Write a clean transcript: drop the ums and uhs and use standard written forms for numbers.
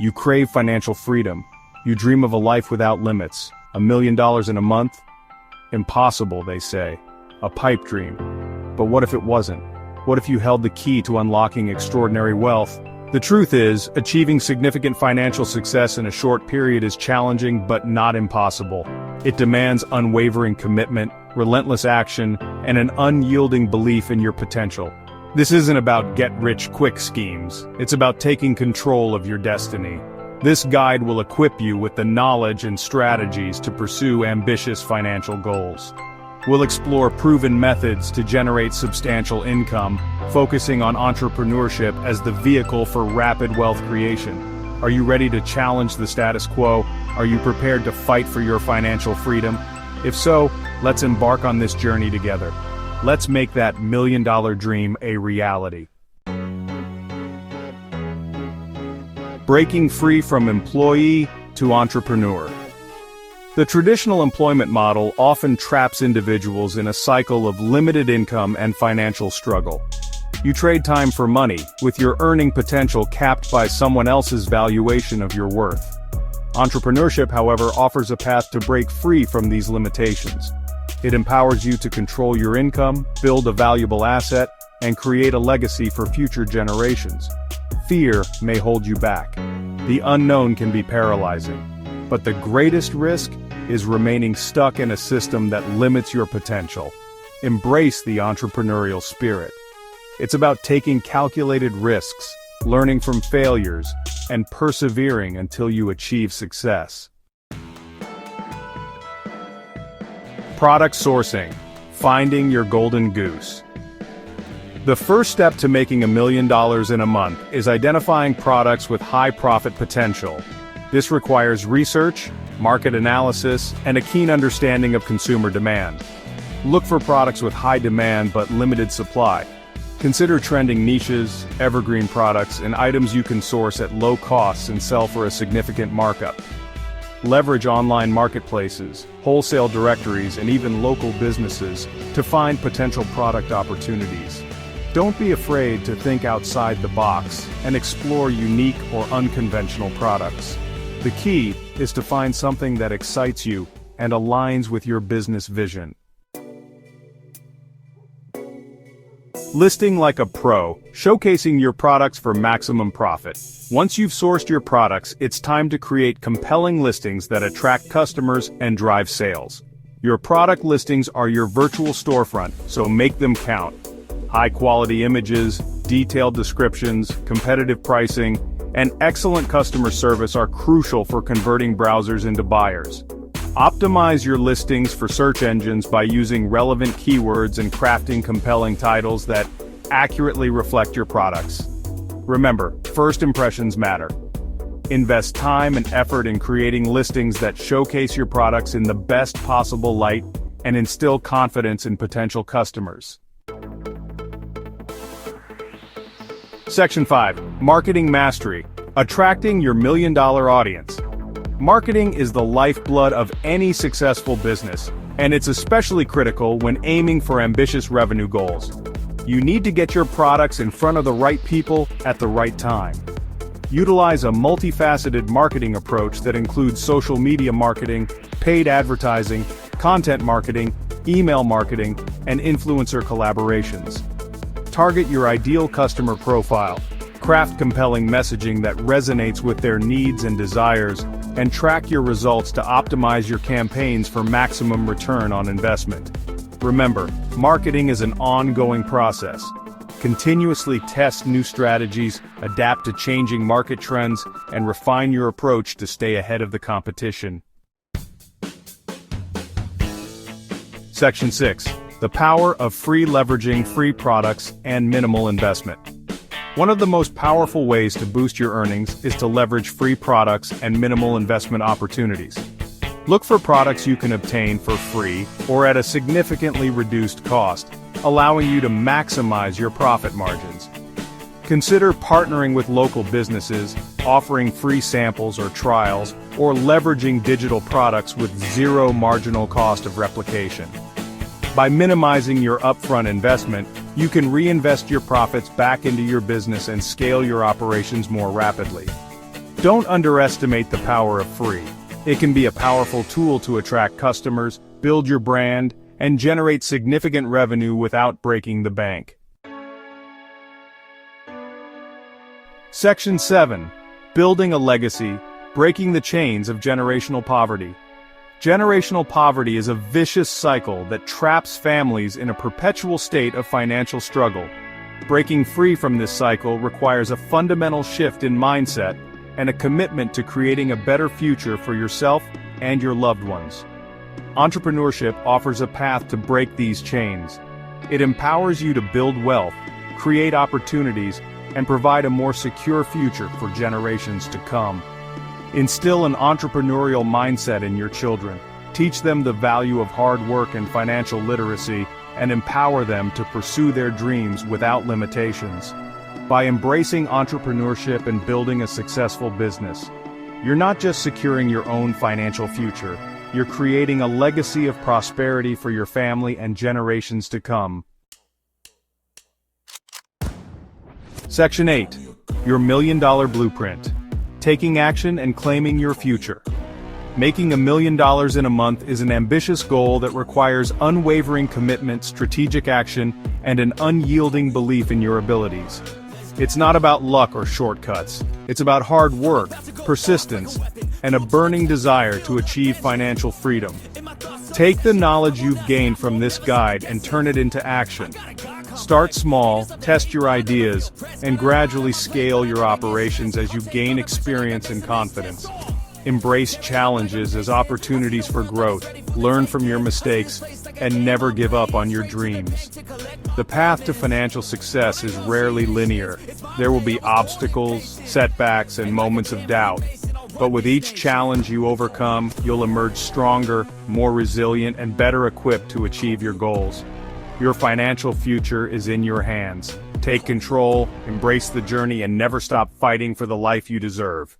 You crave financial freedom. You dream of a life without limits. $1 million in a month? Impossible, they say. A pipe dream. But what if it wasn't? What if you held the key to unlocking extraordinary wealth? The truth is, achieving significant financial success in a short period is challenging but not impossible. It demands unwavering commitment, relentless action, and an unyielding belief in your potential. This isn't about get-rich-quick schemes. It's about taking control of your destiny. This guide will equip you with the knowledge and strategies to pursue ambitious financial goals. We'll explore proven methods to generate substantial income, focusing on entrepreneurship as the vehicle for rapid wealth creation. Are you ready to challenge the status quo? Are you prepared to fight for your financial freedom? If so, let's embark on this journey together. Let's make that $1 million dream a reality. Breaking free from employee to entrepreneur. The traditional employment model often traps individuals in a cycle of limited income and financial struggle. You trade time for money, with your earning potential capped by someone else's valuation of your worth. Entrepreneurship, however, offers a path to break free from these limitations. It empowers you to control your income, build a valuable asset, and create a legacy for future generations. Fear may hold you back. The unknown can be paralyzing. But the greatest risk is remaining stuck in a system that limits your potential. Embrace the entrepreneurial spirit. It's about taking calculated risks, learning from failures, and persevering until you achieve success. Product sourcing. Finding your golden goose. The first step to making $1 million in a month is identifying products with high profit potential. This requires research, market analysis, and a keen understanding of consumer demand. Look for products with high demand but limited supply. Consider trending niches, evergreen products, and items you can source at low costs and sell for a significant markup. Leverage online marketplaces, wholesale directories, and even local businesses to find potential product opportunities. Don't be afraid to think outside the box and explore unique or unconventional products. The key is to find something that excites you and aligns with your business vision. Listing like a pro, showcasing your products for maximum profit. Once you've sourced your products, it's time to create compelling listings that attract customers and drive sales. Your product listings are your virtual storefront, so make them count. High-quality images, detailed descriptions, competitive pricing, and excellent customer service are crucial for converting browsers into buyers. Optimize your listings for search engines by using relevant keywords and crafting compelling titles that accurately reflect your products. Remember, first impressions matter. Invest time and effort in creating listings that showcase your products in the best possible light and instill confidence in potential customers. Section 5. Marketing Mastery. Attracting your $1 million audience. Marketing is the lifeblood of any successful business, and it's especially critical when aiming for ambitious revenue goals. You need to get your products in front of the right people at the right time. Utilize a multifaceted marketing approach that includes social media marketing, paid advertising, content marketing, email marketing, and influencer collaborations. Target your ideal customer profile, craft compelling messaging that resonates with their needs and desires, and track your results to optimize your campaigns for maximum return on investment. Remember, marketing is an ongoing process. Continuously test new strategies, adapt to changing market trends, and refine your approach to stay ahead of the competition. Section 6. The power of leveraging free products and minimal investment. One of the most powerful ways to boost your earnings is to leverage free products and minimal investment opportunities. Look for products you can obtain for free or at a significantly reduced cost, allowing you to maximize your profit margins. Consider partnering with local businesses, offering free samples or trials, or leveraging digital products with zero marginal cost of replication. By minimizing your upfront investment, you can reinvest your profits back into your business and scale your operations more rapidly. Don't underestimate the power of free. It can be a powerful tool to attract customers, build your brand, and generate significant revenue without breaking the bank. Section 7. Building a legacy, breaking the chains of generational poverty. Generational poverty is a vicious cycle that traps families in a perpetual state of financial struggle. Breaking free from this cycle requires a fundamental shift in mindset and a commitment to creating a better future for yourself and your loved ones. Entrepreneurship offers a path to break these chains. It empowers you to build wealth, create opportunities, and provide a more secure future for generations to come. Instill an entrepreneurial mindset in your children. Teach them the value of hard work and financial literacy, and empower them to pursue their dreams without limitations. By embracing entrepreneurship and building a successful business, you're not just securing your own financial future, you're creating a legacy of prosperity for your family and generations to come. Section 8. Your $1 Million Blueprint. Taking action and claiming your future. Making $1 million in a month is an ambitious goal that requires unwavering commitment, strategic action, and an unyielding belief in your abilities. It's not about luck or shortcuts. It's about hard work, persistence, and a burning desire to achieve financial freedom. Take the knowledge you've gained from this guide and turn it into action. Start small, test your ideas, and gradually scale your operations as you gain experience and confidence. Embrace challenges as opportunities for growth, learn from your mistakes, and never give up on your dreams. The path to financial success is rarely linear. There will be obstacles, setbacks, and moments of doubt. But with each challenge you overcome, you'll emerge stronger, more resilient, and better equipped to achieve your goals. Your financial future is in your hands. Take control, embrace the journey, and never stop fighting for the life you deserve.